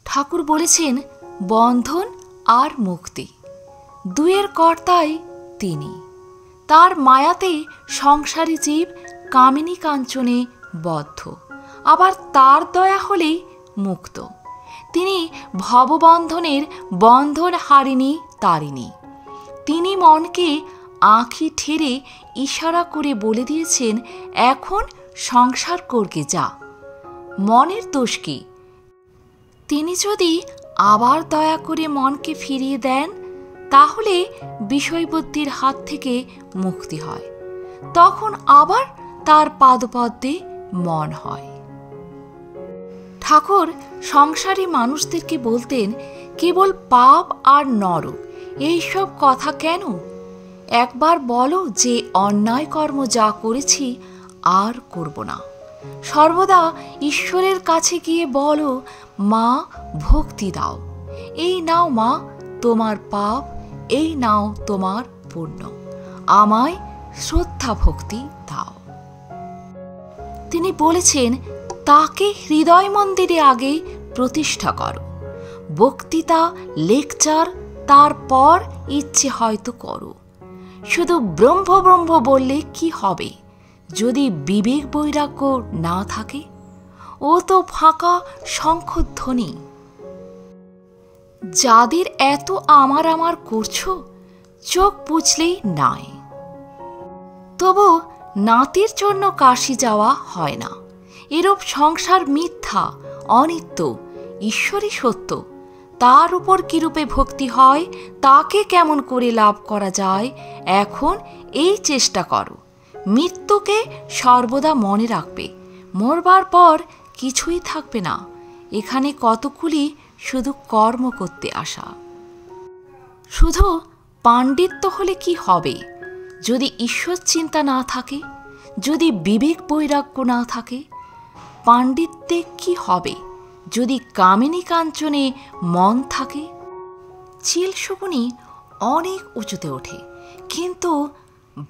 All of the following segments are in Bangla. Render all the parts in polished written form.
ঠাকুর বলেছেন বন্ধন আর মুক্তি দুয়ের কর্তাই তিনি। তার মায়াতে সংসারী জীব কামিনী কাঞ্চনে বদ্ধ, আবার তার দয়া হলেই মুক্ত। তিনি ভববন্ধনের বন্ধন হারিনি তারিণী। তিনি মনকে আঁখি ঠেরে ইশারা করে বলে দিয়েছেন এখন সংসার করকে যা। মনের দোষ কি? তিনি যদি আবার দয়া করে মনকে ফিরিয়ে দেন তাহলে বিষয়বুদ্ধির হাত থেকে মুক্তি হয়, তখন আবার তার পাদপদ্মে মন হয়। ঠাকুর সংসারী মানুষদেরকে বলতেন কেবল পাপ আর নরক এইসব কথা কেন? একবার বলো যে অন্যায় কর্ম যা করেছি আর করব না। সর্বদা ঈশ্বরের কাছে গিয়ে বলো মা ভক্তি দাও, এই নাও মা তোমার পাপ, এই নাও তোমার পুণ্য, আমায় শ্রদ্ধা ভক্তি দাও। তিনি বলেছেন তাকে হৃদয় মন্দিরে আগে প্রতিষ্ঠা করো, বক্তৃতা লেকচার তারপর ইচ্ছে হয়তো করো। শুধু ব্রহ্ম ব্রহ্ম বললে কি হবে যদি বিবেক বৈরাগ্য না থাকে? ও তো ফাঁকা শঙ্খধ্বনি। যাদের এত আমার আমার করছো চোখ বুঝলেই নাই। তবু নাতির জন্য কাশি যাওয়া হয় না। এরূপ সংসার মিথ্যা, অনিত্য, ঈশ্বরই সত্য। তার উপর কিরূপে ভক্তি হয়, তাকে কেমন করে লাভ করা যায়, এখন এই চেষ্টা করো। মৃত্যুকে সর্বদা মনে রাখবে, মরবার পর কিছুই থাকবে না। এখানে কতগুলি শুধু কর্ম করতে আসা। শুধু পাণ্ডিত্য হলে কি হবে যদি ঈশ্বর চিন্তা না থাকে, যদি বিবেক বৈরাগ্য না থাকে? পাণ্ডিত্যে কি হবে যদি কামিনী কাঞ্চনে মন থাকে? চিল শকুনি অনেক উঁচুতে ওঠে, কিন্তু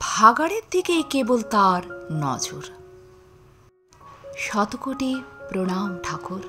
ভাগাড়ের দিকেই কেবল তার নজর। শতকোটি প্রণাম ঠাকুর।